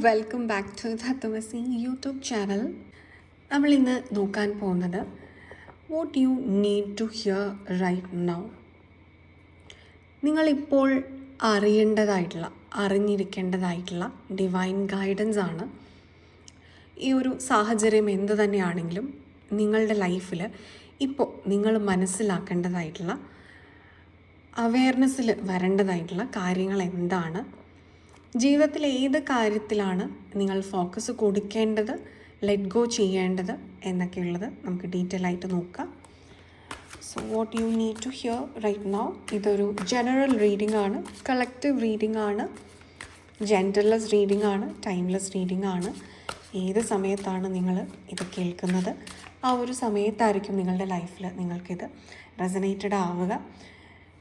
Welcome back to Tattvamasi YouTube channel. നമ്മളിന്ന് നോക്കാൻ പോകുന്നത് what you need to hear right now. നിങ്ങളിപ്പോൾ അറിഞ്ഞിരിക്കേണ്ടതായിട്ടുള്ള ഡിവൈൻ ഗൈഡൻസ് ആണ്. ഈ ഒരു സാഹചര്യം എന്തു തന്നെയാണെങ്കിലും നിങ്ങളുടെ ലൈഫിൽ ഇപ്പോൾ നിങ്ങൾ മനസ്സിലാക്കേണ്ടതായിട്ടുള്ള അവെയർനെസ്സിൽ വരേണ്ടതായിട്ടുള്ള കാര്യങ്ങൾ എന്താണ്, ജീവിതത്തിൽ ഏത് കാര്യത്തിലാണ് നിങ്ങൾ ഫോക്കസ് കൊടുക്കേണ്ടത്, ലെറ്റ് ഗോ ചെയ്യേണ്ടത് എന്നൊക്കെയുള്ളത് നമുക്ക് ഡീറ്റെയിൽ ആയിട്ട് നോക്കാം. So what you need to hear right now. ഇതൊരു ജനറൽ റീഡിംഗ് ആണ്, കളക്റ്റീവ് റീഡിംഗ് ആണ്, ജെൻഡർലെസ് റീഡിംഗ് ആണ്, ടൈംലെസ് റീഡിംഗ് ആണ്. ഏത് സമയത്താണ് നിങ്ങൾ ഇത് കേൾക്കുന്നത് ആ ഒരു സമയത്തായിരിക്കും നിങ്ങളുടെ ലൈഫിൽ നിങ്ങൾക്കിത് റെസനേറ്റഡ് ആവുക.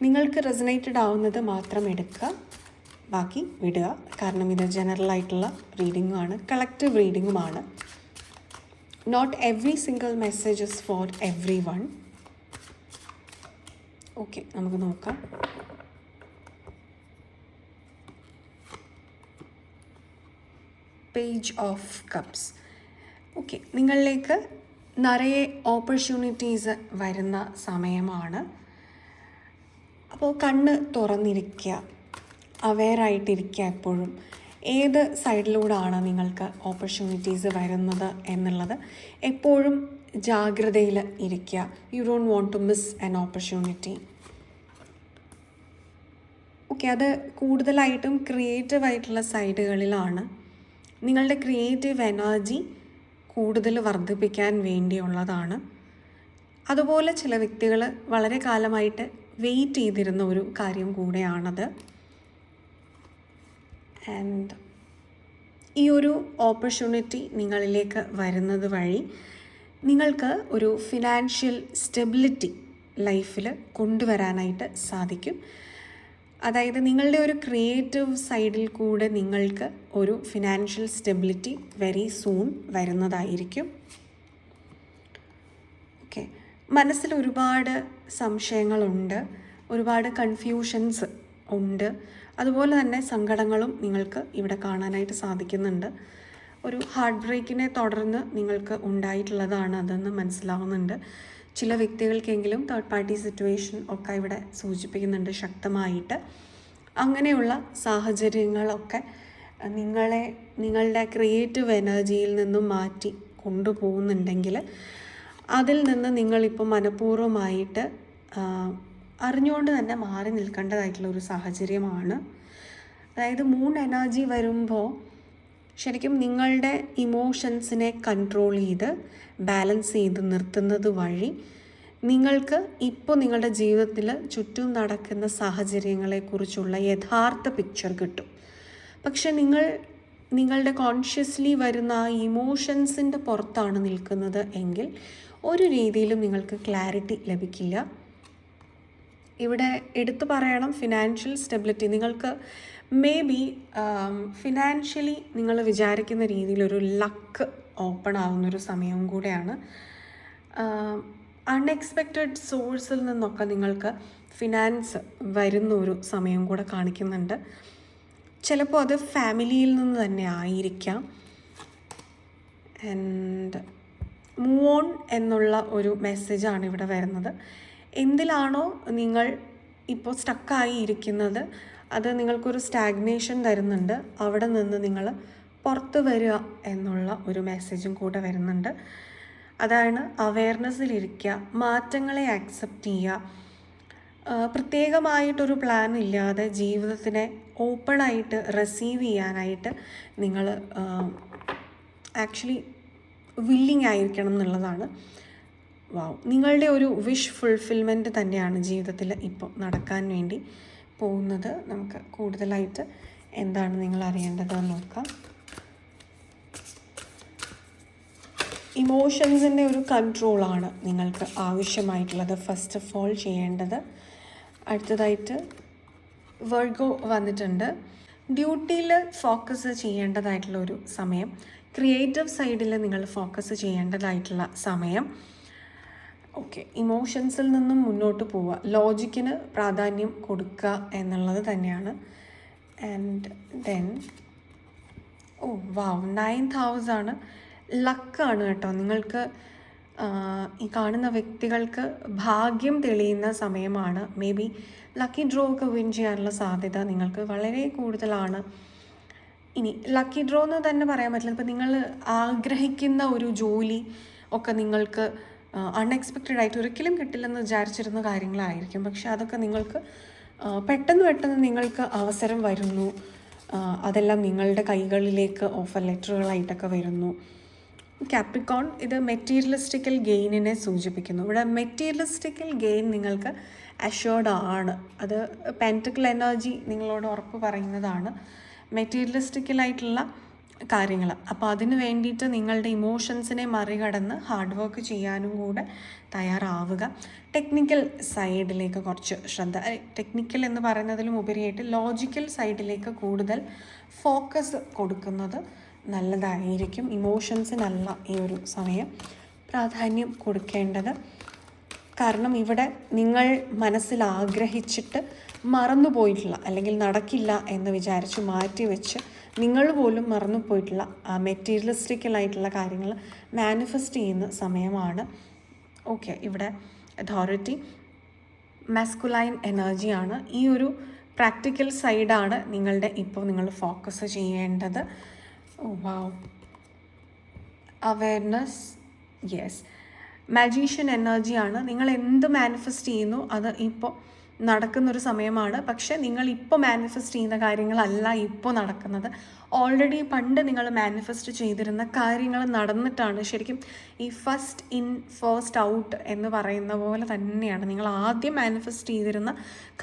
നിങ്ങൾക്ക് റെസനേറ്റഡ് ആവുന്നത് മാത്രം എടുക്കുക, ബാക്കി വിടുക. കാരണം ഇത് ജനറലായിട്ടുള്ള റീഡിങ്ങുമാണ്, കളക്റ്റീവ് റീഡിങ്ങുമാണ്. Not every single message is for everyone. Okay, നമുക്ക് നോക്കാം. Page of cups. ഓക്കെ, നിങ്ങളിലേക്ക് നിറയെ ഓപ്പർച്യൂണിറ്റീസ് വരുന്ന സമയമാണ്. അപ്പോൾ കണ്ണ് തുറന്നിരിക്കുക, അവെയറായിട്ടിരിക്കുക. എപ്പോഴും ഏത് സൈഡിലൂടെയാണ് നിങ്ങൾക്ക് ഓപ്പർച്യൂണിറ്റീസ് വരുന്നത് എന്നുള്ളത് എപ്പോഴും ജാഗ്രതയിൽ ഇരിക്കുക. You don't want to miss an opportunity. Okay, അത് കൂടുതലായിട്ടും ക്രിയേറ്റീവ് ആയിട്ടുള്ള സൈഡുകളിലാണ്. നിങ്ങളുടെ ക്രിയേറ്റീവ് എനർജി കൂടുതൽ വർദ്ധിപ്പിക്കാൻ വേണ്ടിയുള്ളതാണ്. അതുപോലെ ചില വ്യക്തികൾ വളരെ കാലമായിട്ട് വെയിറ്റ് ചെയ്തിരുന്ന ഒരു കാര്യം കൂടെയാണത്. ആൻഡ് ഈ ഒരു ഓപ്പർച്യൂണിറ്റി നിങ്ങളിലേക്ക് വരുന്നത് വഴി നിങ്ങൾക്ക് ഒരു ഫിനാൻഷ്യൽ സ്റ്റെബിലിറ്റി ലൈഫിൽ കൊണ്ടുവരാനായിട്ട് സാധിക്കും. അതായത് നിങ്ങളുടെ ഒരു ക്രിയേറ്റീവ് സൈഡിൽ കൂടെ നിങ്ങൾക്ക് ഒരു ഫിനാൻഷ്യൽ സ്റ്റെബിലിറ്റി വെരി സൂൺ വരുന്നതായിരിക്കും. ഓക്കെ, മനസ്സിൽ ഒരുപാട് സംശയങ്ങളുണ്ട്, ഒരുപാട് കൺഫ്യൂഷൻസ് ഉണ്ട്, അതുപോലെ തന്നെ സങ്കടങ്ങളും നിങ്ങൾക്ക് ഇവിടെ കാണാനായിട്ട് സാധിക്കുന്നുണ്ട്. ഒരു ഹാർട്ട് ബ്രേക്കിനെ തുടർന്ന് നിങ്ങൾക്ക് ഉണ്ടായിട്ടുള്ളതാണ് അതെന്ന് മനസ്സിലാവുന്നുണ്ട്. ചില വ്യക്തികൾക്കെങ്കിലും തേർഡ് പാർട്ടി സിറ്റുവേഷൻ ഒക്കെ ഇവിടെ സൂചിപ്പിക്കുന്നുണ്ട് ശക്തമായിട്ട്. അങ്ങനെയുള്ള സാഹചര്യങ്ങളൊക്കെ നിങ്ങളുടെ ക്രിയേറ്റീവ് എനർജിയിൽ നിന്നും മാറ്റി കൊണ്ടുപോകുന്നുണ്ടെങ്കിൽ അതിൽ നിന്ന് നിങ്ങളിപ്പോൾ മനഃപൂർവ്വമായിട്ട് അറിഞ്ഞുകൊണ്ട് തന്നെ മാറി നിൽക്കേണ്ടതായിട്ടുള്ള ഒരു സാഹചര്യമാണ്. അതായത് മൂൺ എനർജി വരുമ്പോൾ ശരിക്കും നിങ്ങളുടെ ഇമോഷൻസിനെ കൺട്രോൾ ചെയ്ത് ബാലൻസ് ചെയ്ത് നിർത്തുന്നത് വഴി നിങ്ങൾക്ക് ഇപ്പോൾ നിങ്ങളുടെ ജീവിതത്തിൽ ചുറ്റും നടക്കുന്ന സാഹചര്യങ്ങളെക്കുറിച്ചുള്ള യഥാർത്ഥ പിക്ചർ കിട്ടും. പക്ഷെ നിങ്ങളുടെ കോൺഷ്യസ്ലി വരുന്ന ആ ഇമോഷൻസിൻ്റെ പുറത്താണ് നിൽക്കുന്നത് എങ്കിൽ ഒരു രീതിയിലും നിങ്ങൾക്ക് ക്ലാരിറ്റി ലഭിക്കില്ല. ഇവിടെ എടുത്തു പറയണം, ഫിനാൻഷ്യൽ സ്റ്റെബിലിറ്റി നിങ്ങൾക്ക് മേ ബി ഫിനാൻഷ്യലി നിങ്ങൾ വിചാരിക്കുന്ന രീതിയിലൊരു ലക്ക് ഓപ്പൺ ആവുന്നൊരു സമയവും കൂടെയാണ്. അൺഎക്സ്പെക്റ്റഡ് സോഴ്സിൽ നിന്നൊക്കെ നിങ്ങൾക്ക് ഫിനാൻസ് വരുന്ന ഒരു സമയം കൂടെ കാണിക്കുന്നുണ്ട്. ചിലപ്പോൾ അത് ഫാമിലിയിൽ നിന്ന് തന്നെ ആയിരിക്കാം. ആൻഡ് മൂവ് ഓൺ എന്നുള്ള ഒരു മെസ്സേജാണ് ഇവിടെ വരുന്നത്. എന്തിലാണോ നിങ്ങൾ ഇപ്പോൾ സ്റ്റക്കായി ഇരിക്കുന്നത് അത് നിങ്ങൾക്കൊരു സ്റ്റാഗ്നേഷൻ തരുന്നുണ്ട്. അവിടെ നിന്ന് നിങ്ങൾ പുറത്ത് വരിക എന്നുള്ള ഒരു മെസ്സേജും കൂടെ വരുന്നുണ്ട്. അതാണ് അവെയർനെസ്സിലിരിക്കുക, മാറ്റങ്ങളെ ആക്സെപ്റ്റ് ചെയ്യുക. പ്രത്യേകമായിട്ടൊരു പ്ലാൻ ഇല്ലാതെ ജീവിതത്തിനെ ഓപ്പണായിട്ട് റിസീവ് ചെയ്യാനായിട്ട് നിങ്ങൾ ആക്ച്വലി വില്ലിങ് ആയിരിക്കണം എന്നുള്ളതാണ്. നിങ്ങളുടെ ഒരു വിഷ് ഫുൾഫിൽമെൻറ്റ് തന്നെയാണ് ജീവിതത്തിൽ ഇപ്പോൾ നടക്കാൻ വേണ്ടി പോകുന്നത്. നമുക്ക് കൂടുതലായിട്ട് എന്താണ് നിങ്ങൾ അറിയേണ്ടതെന്ന് നോക്കാം. ഇമോഷൻസിൻ്റെ ഒരു കൺട്രോളാണ് നിങ്ങൾക്ക് ആവശ്യമായിട്ടുള്ളത് ഫസ്റ്റ് ഓഫ് ഓൾ ചെയ്യേണ്ടത്. അടുത്തതായിട്ട് വെർഗോ വന്നിട്ടുണ്ട്. ഡ്യൂട്ടിയിൽ ഫോക്കസ് ചെയ്യേണ്ടതായിട്ടുള്ള ഒരു സമയം, ക്രിയേറ്റീവ് സൈഡിൽ നിങ്ങൾ ഫോക്കസ് ചെയ്യേണ്ടതായിട്ടുള്ള സമയം. ഓക്കെ, ഇമോഷൻസിൽ നിന്നും മുന്നോട്ട് പോവുക, ലോജിക്കിന് പ്രാധാന്യം കൊടുക്കുക എന്നുള്ളത് തന്നെയാണ്. And then oh wow, 9th house ആണ്. ലക്കാണ് കേട്ടോ. നിങ്ങൾക്ക് ഈ കാണുന്ന വ്യക്തികൾക്ക് ഭാഗ്യം തെളിയുന്ന സമയമാണ്. മേ ബി ലക്കി ഡ്രോ ഒക്കെ വിൻ ചെയ്യാനുള്ള സാധ്യത നിങ്ങൾക്ക് വളരെ കൂടുതലാണ്. ഇനി ലക്കി ഡ്രോ എന്ന് തന്നെ പറയാൻ പറ്റില്ല. ഇപ്പോൾ നിങ്ങൾ ആഗ്രഹിക്കുന്ന ഒരു ജോലി ഒക്കെ നിങ്ങൾക്ക് അൺഎക്സ്പെക്റ്റഡ് ആയിട്ട് ഒരിക്കലും കിട്ടില്ലെന്ന് വിചാരിച്ചിരുന്ന കാര്യങ്ങളായിരിക്കും. പക്ഷെ അതൊക്കെ നിങ്ങൾക്ക് പെട്ടെന്ന് നിങ്ങൾക്ക് അവസരം വരുന്നു. അതെല്ലാം നിങ്ങളുടെ കൈകളിലേക്ക് ഓഫർ ലെറ്ററുകളായിട്ടൊക്കെ വരുന്നു. കാപ്രിക്കോൺ, ഇത് മെറ്റീരിയലിസ്റ്റിക്കൽ ഗെയിനിനെ സൂചിപ്പിക്കുന്നു. ഇവിടെ മെറ്റീരിയലിസ്റ്റിക്കൽ ഗെയിൻ നിങ്ങൾക്ക് അഷ്യോർഡ് ആണ്. അത് പെൻറ്റക്കിൾ എനർജി നിങ്ങളോട് ഉറപ്പ് പറയുന്നതാണ്. മെറ്റീരിയലിസ്റ്റിക്കലായിട്ടുള്ള കാര്യങ്ങൾ. അപ്പോൾ അതിന് വേണ്ടിയിട്ട് നിങ്ങളുടെ ഇമോഷൻസിനെ മറികടന്ന് ഹാർഡ് വർക്ക് ചെയ്യാനും കൂടെ തയ്യാറാവുക. ടെക്നിക്കൽ സൈഡിലേക്ക് കുറച്ച് ശ്രദ്ധ, ടെക്നിക്കൽ എന്ന് പറയുന്നതിലും ഉപരിയായിട്ട് ലോജിക്കൽ സൈഡിലേക്ക് കൂടുതൽ ഫോക്കസ് കൊടുക്കുന്നത് നല്ലതായിരിക്കും. ഇമോഷൻസിനല്ല ഈ ഒരു സമയം പ്രാധാന്യം കൊടുക്കേണ്ടത്. കാരണം ഇവിടെ നിങ്ങൾ മനസ്സിൽ ആഗ്രഹിച്ചിട്ട് മറന്നുപോയിട്ടുള്ള, അല്ലെങ്കിൽ നടക്കില്ല എന്ന് വിചാരിച്ച് മാറ്റിവെച്ച് നിങ്ങൾ പോലും മറന്നുപോയിട്ടുള്ള മെറ്റീരിയലിസ്റ്റിക്കലായിട്ടുള്ള കാര്യങ്ങൾ മാനിഫെസ്റ്റ് ചെയ്യുന്ന സമയമാണ്. ഓക്കെ, ഇവിടെ അതോറിറ്റി മാസ്കുലൈൻ എനർജിയാണ്. ഈ ഒരു പ്രാക്ടിക്കൽ സൈഡാണ് നിങ്ങളുടെ ഇപ്പോൾ നിങ്ങൾ ഫോക്കസ് ചെയ്യേണ്ടത്. വാവ്, അവെയർനെസ്, യെസ്. മാജീഷ്യൻ എനർജിയാണ്. നിങ്ങൾ എന്ത് മാനിഫെസ്റ്റ് ചെയ്യുന്നു അത് ഇപ്പോൾ നടക്കുന്നൊരു സമയമാണ്. പക്ഷേ നിങ്ങൾ ഇപ്പോൾ മാനിഫെസ്റ്റ് ചെയ്യുന്ന കാര്യങ്ങളല്ല ഇപ്പോൾ നടക്കുന്നത്. ഓൾറെഡി പണ്ട് നിങ്ങൾ മാനിഫെസ്റ്റ് ചെയ്തിരുന്ന കാര്യങ്ങൾ നടന്നിട്ടാണ്. ശരിക്കും ഈ ഫസ്റ്റ് ഇൻ ഫസ്റ്റ് ഔട്ട് എന്ന് പറയുന്ന പോലെ തന്നെയാണ്. നിങ്ങൾ ആദ്യം മാനിഫെസ്റ്റ് ചെയ്തിരുന്ന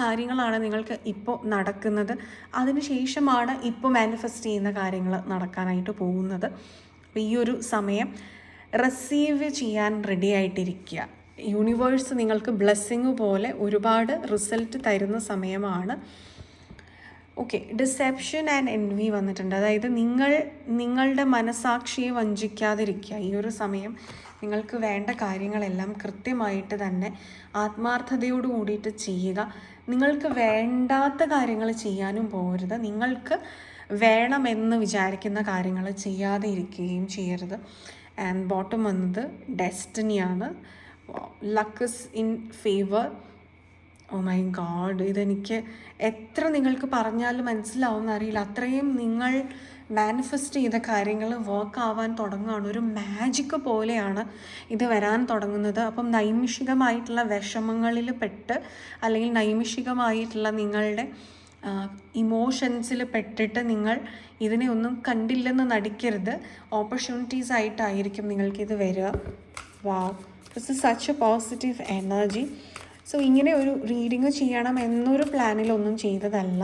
കാര്യങ്ങളാണ് നിങ്ങൾക്ക് ഇപ്പോൾ നടക്കുന്നത്. അതിനുശേഷമാണ് ഇപ്പോൾ മാനിഫെസ്റ്റ് ചെയ്യുന്ന കാര്യങ്ങൾ നടക്കാനായിട്ട് പോകുന്നത്. അപ്പോൾ ഈ ഒരു സമയം റിസീവ് ചെയ്യാൻ റെഡി ആയിട്ടിരിക്കുക. യൂണിവേഴ്സ് നിങ്ങൾക്ക് ബ്ലെസ്സിങ് പോലെ ഒരുപാട് റിസൾട്ട് തരുന്ന സമയമാണ്. ഓക്കെ, ഡിസെപ്ഷൻ ആൻഡ് എൻവി വന്നിട്ടുണ്ട്. അതായത് നിങ്ങളുടെ മനസാക്ഷിയെ വഞ്ചിക്കാതിരിക്കുക. ഈ ഒരു സമയം നിങ്ങൾക്ക് വേണ്ട കാര്യങ്ങളെല്ലാം കൃത്യമായിട്ട് തന്നെ ആത്മാർത്ഥതയോട് കൂടിയിട്ട് ചെയ്യുക. നിങ്ങൾക്ക് വേണ്ടാത്ത കാര്യങ്ങൾ ചെയ്യാനും പോകരുത്. നിങ്ങൾക്ക് വേണമെന്ന് വിചാരിക്കുന്ന കാര്യങ്ങൾ ചെയ്യാതെ ഇരിക്കുകയും ചെയ്യരുത്. ആൻഡ് ബോട്ടം വന്നത് ഡെസ്റ്റിനിയാണ്. Luck is in favour. Oh my god, ഇതെനിക്ക് എത്ര നിങ്ങൾക്ക് പറഞ്ഞാലും മനസ്സിലാവുമെന്ന് അറിയില്ല. അത്രയും നിങ്ങൾ മാനിഫെസ്റ്റ് ചെയ്ത കാര്യങ്ങൾ വർക്ക് ആവാൻ തുടങ്ങുകയാണ്. ഒരു മാജിക്ക് പോലെയാണ് ഇത് വരാൻ തുടങ്ങുന്നത്. അപ്പം നൈമിഷികമായിട്ടുള്ള വിഷമങ്ങളിൽ പെട്ട്, അല്ലെങ്കിൽ നൈമിഷികമായിട്ടുള്ള നിങ്ങളുടെ ഇമോഷൻസിൽ പെട്ടിട്ട് നിങ്ങൾ ഇതിനെ ഒന്നും കണ്ടില്ലെന്ന് നടിക്കരുത്. ഓപ്പർച്യൂണിറ്റീസ് ആയിട്ടായിരിക്കും നിങ്ങൾക്കിത് വരിക. Wow, this is such a positive energy. So ഇങ്ങനെ ഒരു റീഡിങ് ചെയ്യണം എന്നൊരു പ്ലാനിലൊന്നും ചെയ്തതല്ല.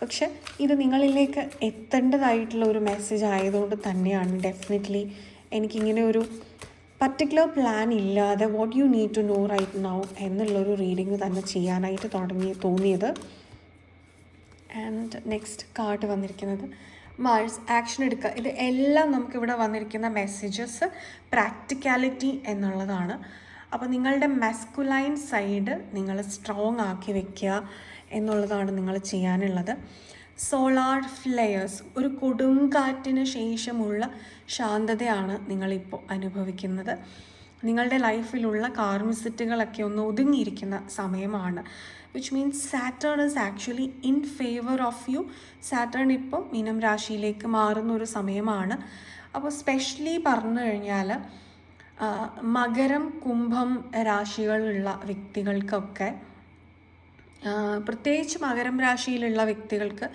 പക്ഷെ ഇത് നിങ്ങളിലേക്ക് എത്തേണ്ടതായിട്ടുള്ള ഒരു മെസ്സേജ് ആയതുകൊണ്ട് തന്നെയാണ് ഡെഫിനറ്റ്ലി എനിക്കിങ്ങനെ ഒരു പർട്ടിക്കുലർ പ്ലാൻ ഇല്ലാതെ what you need to know right now എന്നുള്ളൊരു റീഡിങ് തന്നെ ചെയ്യാനായിട്ട് തോന്നിയത്. ആൻഡ് നെക്സ്റ്റ് കാർഡ് വന്നിരിക്കുന്നത് മാർസ്, ആക്ഷൻ എടുക്കുക. ഇത് എല്ലാം നമുക്കിവിടെ വന്നിരിക്കുന്ന മെസ്സേജസ് പ്രാക്ടിക്കാലിറ്റി എന്നുള്ളതാണ്. അപ്പോൾ നിങ്ങളുടെ മാസ്കുലൈൻ സൈഡ് നിങ്ങൾ സ്ട്രോങ് ആക്കി വെക്കുക എന്നുള്ളതാണ് നിങ്ങൾ ചെയ്യാനുള്ളത്. സോളാർ ഫ്ലെയേഴ്സ്, ഒരു കൊടുങ്കാറ്റിന് ശേഷമുള്ള ശാന്തതയാണ് നിങ്ങളിപ്പോൾ അനുഭവിക്കുന്നത്. നിങ്ങളുടെ ലൈഫിലുള്ള കാർമിസിറ്റുകളൊക്കെ ഒന്ന് ഒതുങ്ങിയിരിക്കുന്ന സമയമാണ്. Which means Saturn is actually in favour of you. Saturn ഇപ്പോൾ മീനം രാശിയിലേക്ക് മാറുന്ന ഒരു സമയമാണ്. അപ്പോൾ സ്പെഷ്യലി പറഞ്ഞു കഴിഞ്ഞാൽ മകരം കുംഭം രാശികളുള്ള വ്യക്തികൾക്കൊക്കെ, പ്രത്യേകിച്ച് മകരം രാശിയിലുള്ള വ്യക്തികൾക്ക്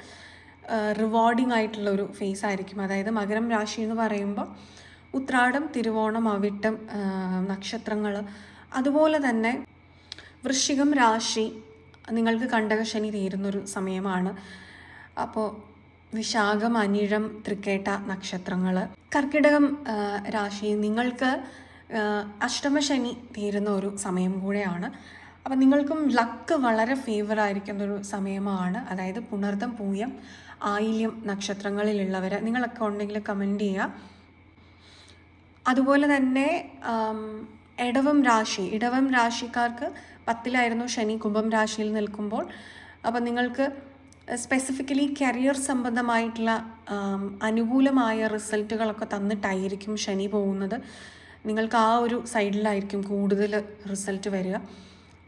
റിവാർഡിംഗ് ആയിട്ടുള്ളൊരു ഫേസ് ആയിരിക്കും. അതായത് മകരം രാശി എന്ന് പറയുമ്പോൾ ഉത്രാടം, തിരുവോണം, അവിട്ടം നക്ഷത്രങ്ങൾ, അതുപോലെ തന്നെ വൃശ്ചികം രാശി നിങ്ങൾക്ക് കണ്ടകശനി തീരുന്നൊരു സമയമാണ്. അപ്പോൾ വിശാഖം, അനിഴം, തൃക്കേട്ട നക്ഷത്രങ്ങൾ, കർക്കിടകം രാശി നിങ്ങൾക്ക് അഷ്ടമശനി തീരുന്ന ഒരു സമയം കൂടെയാണ്. അപ്പം നിങ്ങൾക്കും ലക്ക് വളരെ ഫേവർ ആയിരിക്കുന്നൊരു സമയമാണ്. അതായത് പുണർദം, പൂയം, ആയില്യം നക്ഷത്രങ്ങളിലുള്ളവർ നിങ്ങളൊക്കെ ഉണ്ടെങ്കിൽ കമൻറ്റ് ചെയ്യുക. അതുപോലെ തന്നെ ഇടവം രാശിക്കാർക്ക് 10ലായിരുന്നു ശനി കുംഭം രാശിയിൽ നിൽക്കുമ്പോൾ. അപ്പം നിങ്ങൾക്ക് സ്പെസിഫിക്കലി കരിയർ സംബന്ധമായിട്ടുള്ള അനുകൂലമായ റിസൾട്ടുകളൊക്കെ തന്നിട്ടായിരിക്കും ശനി പോകുന്നത്. നിങ്ങൾക്ക് ആ ഒരു സൈഡിലായിരിക്കും കൂടുതൽ റിസൾട്ട് വരിക.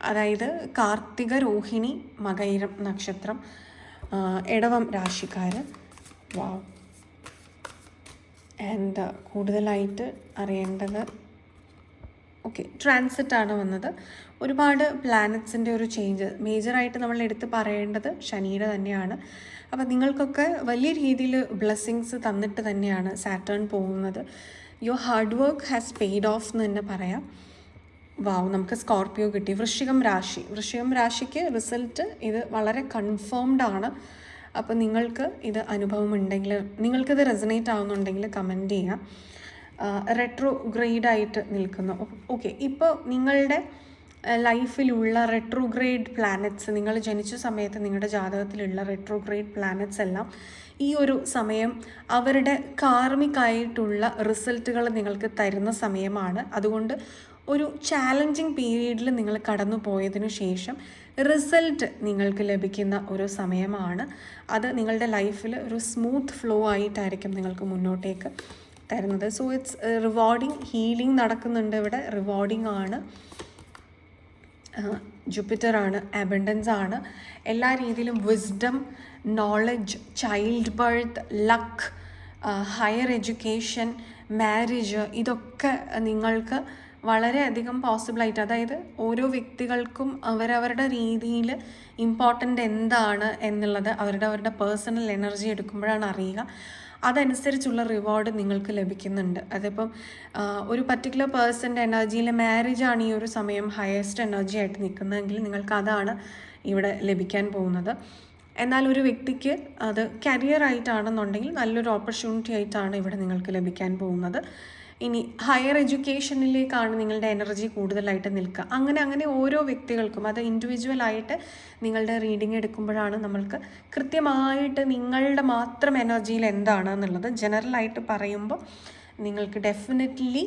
അതായത് കാർത്തിക, രോഹിണി, മകയിരം നക്ഷത്രം, ഇടവം രാശിക്കാർ. വാവ്. ആൻഡ് കൂടുതലായിട്ട് അറിയേണ്ടത് ട്രാൻസിറ്റാണ് വന്നത്. ഒരുപാട് പ്ലാനറ്റ്സിൻ്റെ ഒരു ചേഞ്ച് മേജറായിട്ട് നമ്മൾ എടുത്ത് പറയേണ്ടത് ശനിയുടെ തന്നെയാണ്. അപ്പോൾ നിങ്ങൾക്കൊക്കെ വലിയ രീതിയിൽ ബ്ലെസ്സിങ്സ് തന്നിട്ട് തന്നെയാണ് സാറ്റേൺ പോകുന്നത്. Your hard work has paid of എന്ന് തന്നെ പറയാം. വാവ്, നമുക്ക് സ്കോർപ്പിയോ കിട്ടി. വൃശ്ചികം രാശിക്ക് റിസൾട്ട് ഇത് വളരെ കൺഫേംഡ് ആണ്. അപ്പോൾ നിങ്ങൾക്ക് ഇത് അനുഭവം ഉണ്ടെങ്കിൽ, നിങ്ങൾക്കിത് റെസനേറ്റ് ആവുന്നുണ്ടെങ്കിൽ കമൻറ്റ് ചെയ്യാം. റെട്രോഗ്രേഡായിട്ട് നിൽക്കുന്നു. ഇപ്പോൾ നിങ്ങളുടെ ലൈഫിലുള്ള റെട്രോഗ്രേഡ് പ്ലാനറ്റ്സ്, നിങ്ങൾ ജനിച്ച സമയത്ത് നിങ്ങളുടെ ജാതകത്തിലുള്ള റെട്രോഗ്രേഡ് പ്ലാനറ്റ്സ് എല്ലാം ഈ ഒരു സമയം അവരുടെ കാർമികമായിട്ടുള്ള റിസൾട്ടുകൾ നിങ്ങൾക്ക് തരുന്ന സമയമാണ്. അതുകൊണ്ട് ഒരു ചാലഞ്ചിങ് പീരീഡിൽ നിങ്ങൾ കടന്നു പോയതിനു ശേഷം റിസൾട്ട് നിങ്ങൾക്ക് ലഭിക്കുന്ന ഒരു സമയമാണ്. അത് നിങ്ങളുടെ ലൈഫിൽ ഒരു സ്മൂത്ത് ഫ്ലോ ആയിട്ടായിരിക്കും നിങ്ങൾക്ക് മുന്നോട്ടേക്ക് തരുന്നത്. So it's rewarding. ഹീലിംഗ് നടക്കുന്നുണ്ട് ഇവിടെ. റിവാർഡിങ് ആണ്. ജൂപ്പിറ്ററാണ്, അബൻഡൻസ് ആണ്. എല്ലാ രീതിയിലും wisdom, knowledge, child birth, luck, higher education, marriage, ഇതൊക്കെ നിങ്ങൾക്ക് വളരെയധികം പോസിബിളായിട്ട്, അതായത് ഓരോ വ്യക്തികൾക്കും അവരവരുടെ രീതിയിൽ ഇമ്പോർട്ടൻ്റ് എന്താണ് എന്നുള്ളത് അവരുടെ പേഴ്സണൽ എനർജി എടുക്കുമ്പോഴാണ് അറിയുക. അതനുസരിച്ചുള്ള റിവാർഡ് നിങ്ങൾക്ക് ലഭിക്കുന്നുണ്ട്. അതിപ്പം ഒരു പർട്ടിക്കുലർ പേഴ്സൻ്റെ എനർജിയിൽ മാരേജാണ് ഈ ഒരു സമയം ഹയസ്റ്റ് എനർജി ആയിട്ട് നിൽക്കുന്നതെങ്കിൽ നിങ്ങൾക്ക് അതാണ് ഇവിടെ ലഭിക്കാൻ പോകുന്നത്. എന്നാൽ ഒരു വ്യക്തിക്ക് അത് കരിയർ ആയിട്ടാണെന്നുണ്ടെങ്കിൽ നല്ലൊരു ഓപ്പർച്യൂണിറ്റി ആയിട്ടാണ് ഇവിടെ നിങ്ങൾക്ക് ലഭിക്കാൻ പോകുന്നത്. ഇനി ഹയർ എഡ്യൂക്കേഷനിലേക്കാണ് നിങ്ങളുടെ എനർജി കൂടുതലായിട്ട് നിൽക്കുക. അങ്ങനെ ഓരോ വ്യക്തികൾക്കും അത് ഇൻഡിവിജ്വലായിട്ട് നിങ്ങളുടെ റീഡിംഗ് എടുക്കുമ്പോഴാണ് നമ്മൾക്ക് കൃത്യമായിട്ട് നിങ്ങളുടെ മാത്രം എനർജിയിൽ എന്താണ് എന്നുള്ളത്. ജനറലായിട്ട് പറയുമ്പോൾ നിങ്ങൾക്ക് ഡെഫിനറ്റ്ലി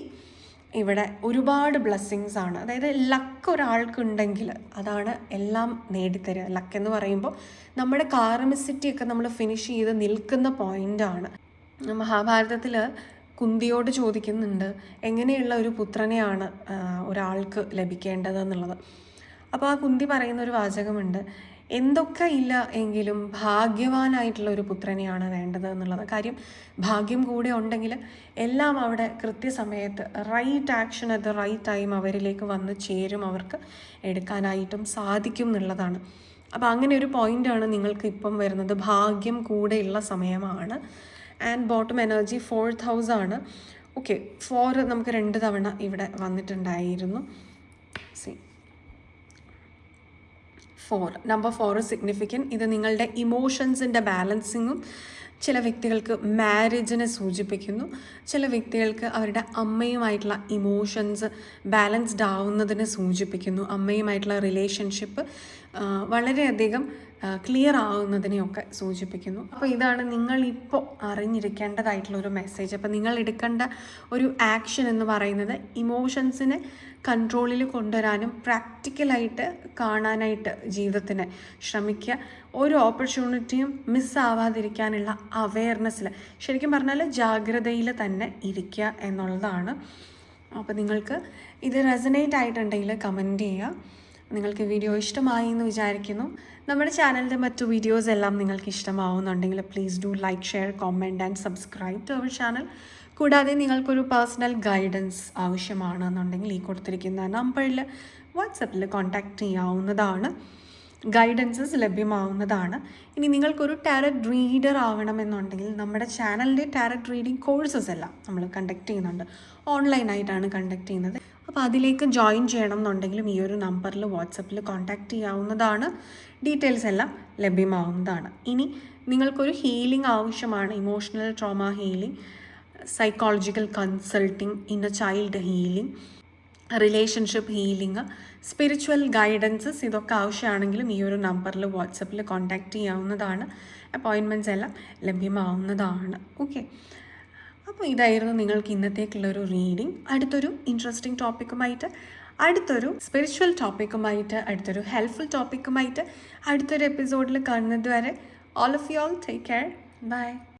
ഇവിടെ ഒരുപാട് ബ്ലെസ്സിങ്സ് ആണ്. അതായത് ലക്ക് ഒരാൾക്കുണ്ടെങ്കിൽ അതാണ് എല്ലാം നേടിത്തരിക. ലക്ക് എന്ന് പറയുമ്പോൾ നമ്മുടെ കാർമിസിറ്റിയൊക്കെ നമ്മൾ ഫിനിഷ് ചെയ്ത് നിൽക്കുന്ന പോയിൻ്റാണ്. മഹാഭാരതത്തിൽ കുന്തിയോട് ചോദിക്കുന്നുണ്ട് എങ്ങനെയുള്ള ഒരു പുത്രനെയാണ് ഒരാൾക്ക് ലഭിക്കേണ്ടതെന്നുള്ളത്. അപ്പോൾ ആ കുന്തി പറയുന്ന ഒരു വാചകമുണ്ട്, എന്തൊക്കെ ഇല്ല എങ്കിലും ഭാഗ്യവാനായിട്ടുള്ള ഒരു പുത്രനെയാണ് വേണ്ടത് എന്നുള്ളത്. കാര്യം ഭാഗ്യം കൂടെ ഉണ്ടെങ്കിൽ എല്ലാം അവിടെ കൃത്യസമയത്ത് right action at the right time അവരിലേക്ക് വന്ന് ചേരും, അവർക്ക് എടുക്കാനായിട്ടും സാധിക്കും എന്നുള്ളതാണ്. അപ്പോൾ അങ്ങനെ ഒരു പോയിൻ്റാണ് നിങ്ങൾക്ക് ഇപ്പം വരുന്നത്. ഭാഗ്യം കൂടെയുള്ള സമയമാണ്. And bottom energy 4th house ആണ്. 4 നമുക്ക് 2 തവണ ഇവിടെ വന്നിട്ടുണ്ടായിരുന്നു. Number 4 significant. ഇത് നിങ്ങളുടെ ഇമോഷൻസിൻ്റെ ബാലൻസിങ്ങും ചില വ്യക്തികൾക്ക് മാരേജിനെ സൂചിപ്പിക്കുന്നു. ചില വ്യക്തികൾക്ക് അവരുടെ അമ്മയുമായിട്ടുള്ള ഇമോഷൻസ് ബാലൻസ്ഡ് ആവുന്നതിനെ സൂചിപ്പിക്കുന്നു. അമ്മയുമായിട്ടുള്ള റിലേഷൻഷിപ്പ് വളരെയധികം ക്ലിയർ ആവുന്നതിനെയൊക്കെ സൂചിപ്പിക്കുന്നു. അപ്പോൾ ഇതാണ് നിങ്ങളിപ്പോൾ അറിഞ്ഞിരിക്കേണ്ടതായിട്ടുള്ളൊരു മെസ്സേജ്. അപ്പോൾ നിങ്ങൾ എടുക്കേണ്ട ഒരു ആക്ഷൻ എന്ന് പറയുന്നത് ഇമോഷൻസിനെ കൺട്രോളിൽ കൊണ്ടുവരാനും പ്രാക്ടിക്കലായിട്ട് കാണാനായിട്ട് ജീവിതത്തിന് ശ്രമിക്കുക. ഒരു ഓപ്പർച്യൂണിറ്റിയും മിസ്സാവാതിരിക്കാനുള്ള അവെയർനെസ്സിൽ, ശരിക്കും പറഞ്ഞാൽ ജാഗ്രതയിൽ തന്നെ ഇരിക്കുക എന്നുള്ളതാണ്. അപ്പോൾ നിങ്ങൾക്ക് ഇത് റെസനേറ്റ് ആയിട്ടുണ്ടെങ്കിൽ കമൻറ്റ് ചെയ്യുക. നിങ്ങൾക്ക് വീഡിയോ ഇഷ്ടമായി എന്ന് വിചാരിക്കുന്നു. നമ്മുടെ ചാനലിൻ്റെ മറ്റു വീഡിയോസ് എല്ലാം നിങ്ങൾക്ക് ഇഷ്ടമാവുന്നുണ്ടെങ്കിൽ please do like, share, comment and subscribe to our channel. കൂടാതെ നിങ്ങൾക്കൊരു പേഴ്സണൽ ഗൈഡൻസ് ആവശ്യമാണെന്നുണ്ടെങ്കിൽ ഈ കൊടുത്തിരിക്കുന്ന നമ്പറിൽ വാട്സപ്പിൽ കോൺടാക്റ്റ് ചെയ്യാവുന്നതാണ്. ഗൈഡൻസസ് ലഭ്യമാവുന്നതാണ്. ഇനി നിങ്ങൾക്കൊരു ടാരറ്റ് റീഡർ ആവണമെന്നുണ്ടെങ്കിൽ നമ്മുടെ ചാനലിൻ്റെ ടാരറ്റ് റീഡിംഗ് കോഴ്സസ് എല്ലാം നമ്മൾ കണ്ടക്ട് ചെയ്യുന്നുണ്ട്. ഓൺലൈനായിട്ടാണ് കണ്ടക്ട് ചെയ്യുന്നത്. അപ്പോൾ അതിലേക്ക് ജോയിൻ ചെയ്യണം എന്നുണ്ടെങ്കിലും ഈ ഒരു നമ്പറിൽ വാട്സപ്പിൽ കോൺടാക്റ്റ് ചെയ്യാവുന്നതാണ്. ഡീറ്റെയിൽസ് എല്ലാം ലഭ്യമാവുന്നതാണ്. ഇനി നിങ്ങൾക്കൊരു ഹീലിംഗ് ആവശ്യമാണ്, emotional trauma healing, psychological consulting, inner child healing, relationship healing, spiritual guidances, ഇതൊക്കെ ആവശ്യമാണെങ്കിലും ഈ ഒരു നമ്പറിൽ വാട്സപ്പിൽ കോൺടാക്റ്റ് ചെയ്യാവുന്നതാണ്. അപ്പോയിൻമെൻറ്റ്സ് എല്ലാം ലഭ്യമാവുന്നതാണ്. അപ്പോൾ ഇതായിരുന്നു നിങ്ങൾക്ക് ഇന്നത്തേക്കുള്ളൊരു റീഡിംഗ്. അടുത്തൊരു ഇൻട്രസ്റ്റിംഗ് ടോപ്പിക്കുമായിട്ട്, അടുത്തൊരു സ്പിരിച്വൽ ടോപ്പിക്കുമായിട്ട്, അടുത്തൊരു ഹെൽപ്ഫുൾ ടോപ്പിക്കുമായിട്ട് അടുത്തൊരു എപ്പിസോഡിൽ കാണുന്നത് വരെ All of you all, take care. Bye.